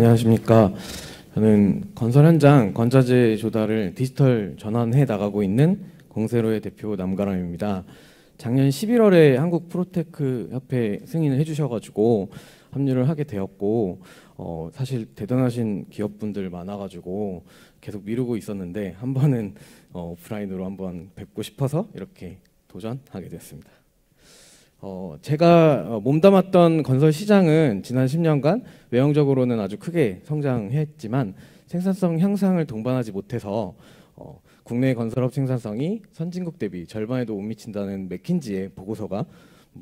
안녕하십니까. 저는 건설 현장 건자재 조달을 디지털 전환해 나가고 있는 공세로의 대표 남가람입니다. 작년 11월에 한국 프로테크 협회 승인을 해주셔가지고 합류를 하게 되었고, 사실 대단하신 기업분들 많아가지고 계속 미루고 있었는데 한 번은 오프라인으로 한번 뵙고 싶어서 이렇게 도전하게 됐습니다. 제가 몸담았던 건설 시장은 지난 10년간 외형적으로는 아주 크게 성장했지만 생산성 향상을 동반하지 못해서 국내 건설업 생산성이 선진국 대비 절반에도 못 미친다는 맥킨지의 보고서가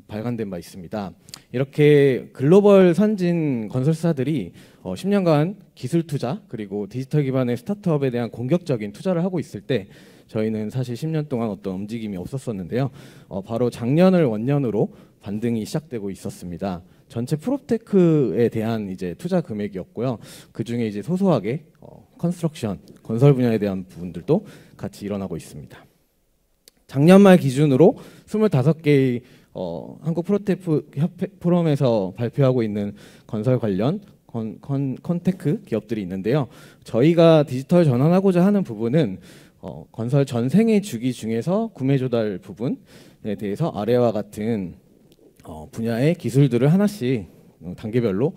발간된 바 있습니다. 이렇게 글로벌 선진 건설사들이 10년간 기술 투자 그리고 디지털 기반의 스타트업에 대한 공격적인 투자를 하고 있을 때 저희는 사실 10년 동안 어떤 움직임이 없었었는데요. 바로 작년을 원년으로 반등이 시작되고 있었습니다. 전체 프로테크에 대한 이제 투자 금액이었고요. 그 중에 이제 소소하게 컨스트럭션, 건설 분야에 대한 부분들도 같이 일어나고 있습니다. 작년 말 기준으로 25개의 한국 프로테크 협회 포럼에서 발표하고 있는 건설 관련 컨테크 기업들이 있는데요. 저희가 디지털 전환하고자 하는 부분은 건설 전생의 주기 중에서 구매 조달 부분에 대해서 아래와 같은 분야의 기술들을 하나씩 단계별로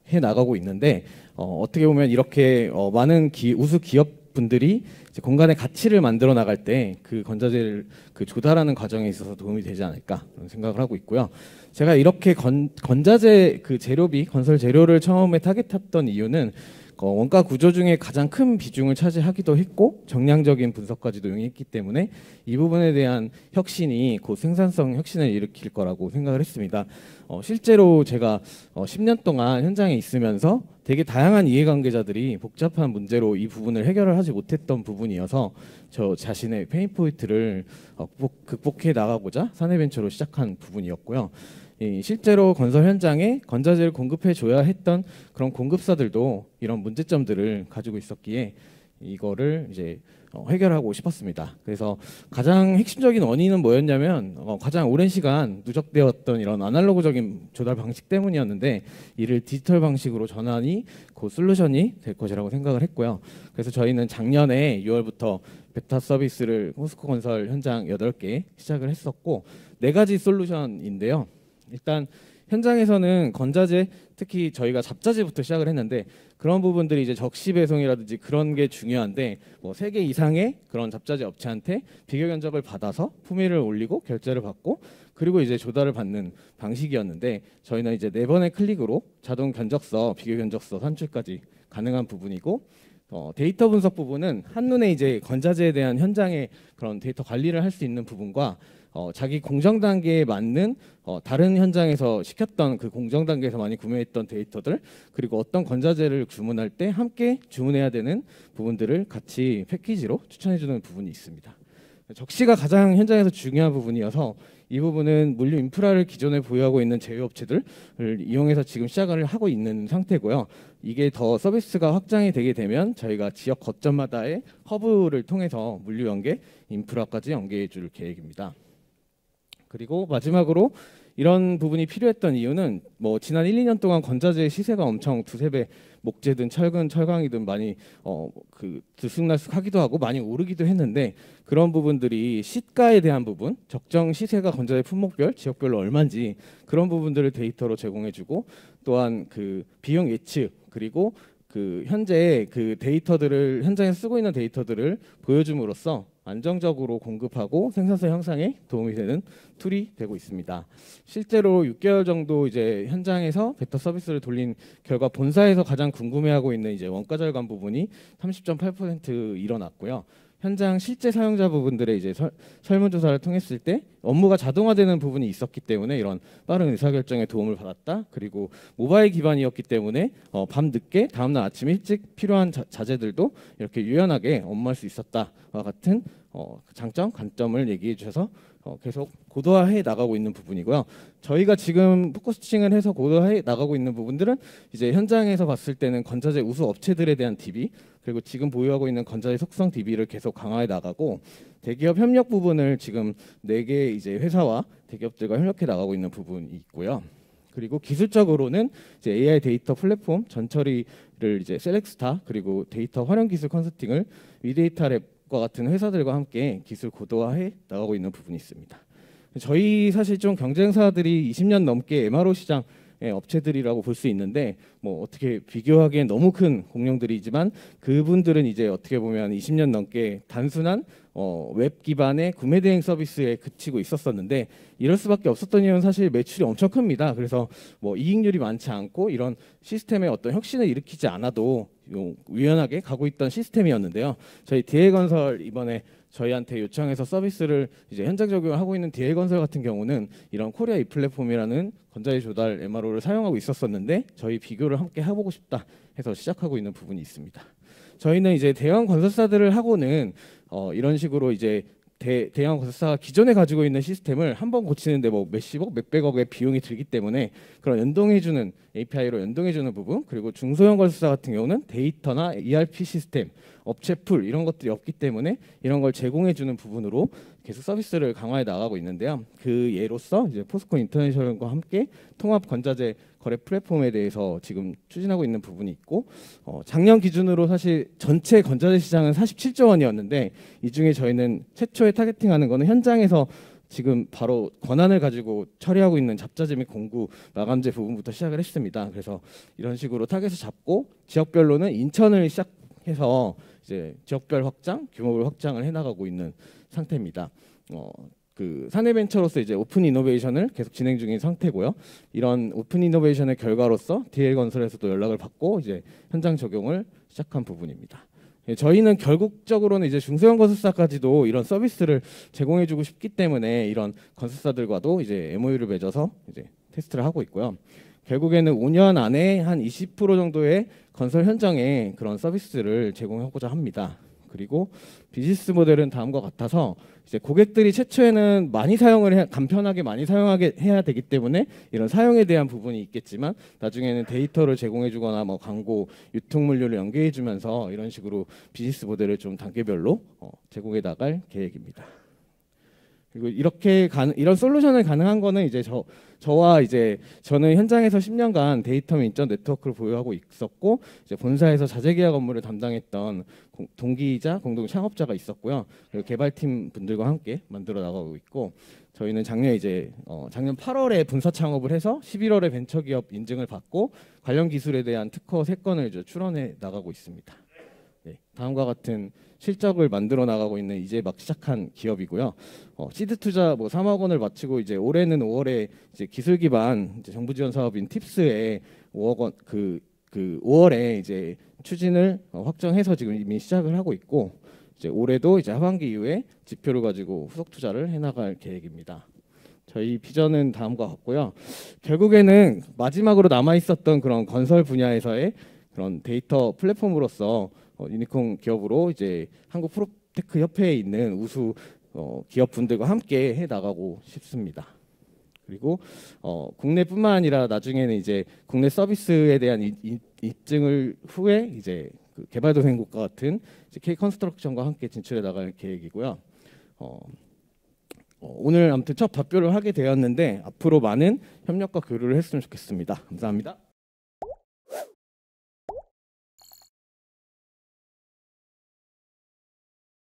해 나가고 있는데, 어떻게 보면 이렇게 많은 우수 기업분들이 이제 공간의 가치를 만들어 나갈 때 그 건자재를 조달하는 과정에 있어서 도움이 되지 않을까 생각을 하고 있고요. 제가 이렇게 건자재 재료비, 건설 재료를 처음에 타겟했던 이유는 원가 구조 중에 가장 큰 비중을 차지하기도 했고 정량적인 분석까지도 용이했기 때문에 이 부분에 대한 혁신이 곧 생산성 혁신을 일으킬 거라고 생각을 했습니다. 실제로 제가 10년 동안 현장에 있으면서 되게 다양한 이해관계자들이 복잡한 문제로 이 부분을 해결을 하지 못했던 부분이어서 저 자신의 페인 포인트를 극복해 나가고자 사내벤처로 시작한 부분이었고요. 실제로 건설 현장에 건자재를 공급해 줘야 했던 그런 공급사들도 이런 문제점들을 가지고 있었기에 이거를 이제 해결하고 싶었습니다. 그래서 가장 핵심적인 원인은 뭐였냐면 가장 오랜 시간 누적되었던 이런 아날로그적인 조달 방식 때문이었는데 이를 디지털 방식으로 전환이 그 솔루션이 될 것이라고 생각을 했고요. 그래서 저희는 작년에 6월부터 베타 서비스를 호스코 건설 현장 8개 시작을 했었고 4가지 솔루션인데요. 일단 현장에서는 건자재, 특히 저희가 잡자재부터 시작을 했는데 그런 부분들이 이제 적시 배송이라든지 그런 게 중요한데 3개 이상의 그런 잡자재 업체한테 비교 견적을 받아서 품위를 올리고 결제를 받고 그리고 이제 조달을 받는 방식이었는데 저희는 이제 4번의 클릭으로 자동 견적서, 비교 견적서 산출까지 가능한 부분이고 데이터 분석 부분은 한눈에 이제 건자재에 대한 현장의 그런 데이터 관리를 할 수 있는 부분과 자기 공정 단계에 맞는 다른 현장에서 시켰던 그 공정 단계에서 많이 구매했던 데이터들 그리고 어떤 건자재를 주문할 때 함께 주문해야 되는 부분들을 같이 패키지로 추천해주는 부분이 있습니다. 적시가 가장 현장에서 중요한 부분이어서 이 부분은 물류 인프라를 기존에 보유하고 있는 제휴업체들을 이용해서 지금 시작을 하고 있는 상태고요. 이게 더 서비스가 확장이 되게 되면 저희가 지역 거점마다의 허브를 통해서 물류 연계, 인프라까지 연계해 줄 계획입니다. 그리고 마지막으로 이런 부분이 필요했던 이유는 지난 1, 2년 동안 건자재의 시세가 엄청 두세 배 목재든 철근, 철강이든 많이 들쑥날쑥하기도 하고 많이 오르기도 했는데 그런 부분들이 시가에 대한 부분, 적정 시세가 건자재 품목별, 지역별로 얼마인지 그런 부분들을 데이터로 제공해주고 또한 비용 예측 그리고 현재 데이터들을 현장에 쓰고 있는 데이터들을 보여줌으로써 안정적으로 공급하고 생산성 향상에 도움이 되는 툴이 되고 있습니다. 실제로 6개월 정도 이제 현장에서 베타 서비스를 돌린 결과 본사에서 가장 궁금해하고 있는 이제 원가 절감 부분이 30.8% 일어났고요. 현장 실제 사용자 부분들의 이제 설문조사를 통했을 때 업무가 자동화되는 부분이 있었기 때문에 이런 빠른 의사결정에 도움을 받았다. 그리고 모바일 기반이었기 때문에 밤 늦게 다음날 아침 일찍 필요한 자재들도 이렇게 유연하게 업무할 수 있었다와 같은 장점, 관점을 얘기해 주셔서 계속 고도화해 나가고 있는 부분이고요. 저희가 지금 포커싱을 해서 고도화해 나가고 있는 부분들은 이제 현장에서 봤을 때는 건자재 우수 업체들에 대한 DB 그리고 지금 보유하고 있는 건자재 속성 DB를 계속 강화해 나가고 대기업 협력 부분을 지금 4개 이제 회사와 대기업들과 협력해 나가고 있는 부분이 있고요. 그리고 기술적으로는 이제 AI 데이터 플랫폼 전처리를 이제 셀렉스타 그리고 데이터 활용 기술 컨설팅을 위데이터 랩과 같은 회사들과 함께 기술 고도화해 나가고 있는 부분이 있습니다. 저희 사실 좀 경쟁사들이 20년 넘게 MRO 시장 업체들이라고 볼 수 있는데 뭐 어떻게 비교하기엔 너무 큰 공룡들이지만 그분들은 이제 어떻게 보면 20년 넘게 단순한 웹 기반의 구매 대행 서비스에 그치고 있었었는데 이럴 수밖에 없었던 이유는 사실 매출이 엄청 큽니다. 그래서 뭐 이익률이 많지 않고 이런 시스템에 어떤 혁신을 일으키지 않아도 유연하게 가고 있던 시스템이었는데요. 저희 DL건설 이번에 저희한테 요청해서 서비스를 이제 현장 적용을 하고 있는 DL건설 같은 경우는 이런 코리아 이 플랫폼이라는 건자재 조달 MRO를 사용하고 있었었는데 저희 비교를 함께 해보고 싶다 해서 시작하고 있는 부분이 있습니다. 저희는 이제 대형 건설사들을 하고는 이런 식으로 이제 대형 건설사가 기존에 가지고 있는 시스템을 한번 고치는데 뭐 몇십억, 몇백억의 비용이 들기 때문에 그런 연동해주는 API로 연동해주는 부분, 그리고 중소형 건설사 같은 경우는 데이터나 ERP 시스템, 업체 풀 이런 것들이 없기 때문에 이런 걸 제공해주는 부분으로 계속 서비스를 강화해 나가고 있는데요. 그 예로서 이제 포스코 인터내셔널과 함께 통합 건자재 거래 플랫폼에 대해서 지금 추진하고 있는 부분이 있고 작년 기준으로 사실 전체 건자재 시장은 47조 원이었는데 이 중에 저희는 최초에 타겟팅하는 거는 현장에서 지금 바로 권한을 가지고 처리하고 있는 잡자재 및 공구 마감재 부분부터 시작을 했습니다. 그래서 이런 식으로 타겟을 잡고 지역별로는 인천을 시작해서 이제 지역별 확장, 규모별 확장을 해나가고 있는 상태입니다. 그 사내벤처로서 이제 오픈 이노베이션을 계속 진행 중인 상태고요. 이런 오픈 이노베이션의 결과로서 DL건설에서도 연락을 받고 이제 현장 적용을 시작한 부분입니다. 저희는 결국적으로는 이제 중소형 건설사까지도 이런 서비스를 제공해주고 싶기 때문에 이런 건설사들과도 이제 MOU를 맺어서 이제 테스트를 하고 있고요. 결국에는 5년 안에 한 20% 정도의 건설 현장에 그런 서비스를 제공하고자 합니다. 그리고 비즈니스 모델은 다음과 같아서 이제 고객들이 최초에는 많이 간편하게 많이 사용하게 해야 되기 때문에 이런 사용에 대한 부분이 있겠지만 나중에는 데이터를 제공해주거나 뭐 광고, 유통물류를 연계해주면서 이런 식으로 비즈니스 모델을 좀 단계별로 제공해 나갈 계획입니다. 그리고 이런 솔루션을 가능한 거는 이제 저와 이제 저는 현장에서 10년간 데이터 및 인적 네트워크를 보유하고 있었고 이제 본사에서 자재계약 업무를 담당했던 동기이자 공동 창업자가 있었고요. 그리고 개발팀 분들과 함께 만들어 나가고 있고 저희는 작년 8월에 분사 창업을 해서 11월에 벤처기업 인증을 받고 관련 기술에 대한 특허 3건을 이제 출원해 나가고 있습니다. 네, 다음과 같은 실적을 만들어 나가고 있는 이제 막 시작한 기업이고요. 시드 투자 뭐 3억 원을 마치고 이제 올해는 5월에 이제 기술 기반 이제 정부 지원 사업인 팁스에 5억 원 그 5월에 이제 추진을 확정해서 지금 이미 시작을 하고 있고 이제 올해도 이제 하반기 이후에 지표를 가지고 후속 투자를 해나갈 계획입니다. 저희 비전은 다음과 같고요. 결국에는 마지막으로 남아 있었던 그런 건설 분야에서의 그런 데이터 플랫폼으로서 유니콘 기업으로 이제 한국 프로테크 협회에 있는 우수 기업 분들과 함께 해 나가고 싶습니다. 그리고 국내뿐만 아니라 나중에는 이제 국내 서비스에 대한 입증을 후에 이제 그 개발도상국과 같은 K 컨스트럭션과 함께 진출해 나갈 계획이고요. 오늘 아무튼 첫 발표를 하게 되었는데 앞으로 많은 협력과 교류를 했으면 좋겠습니다. 감사합니다.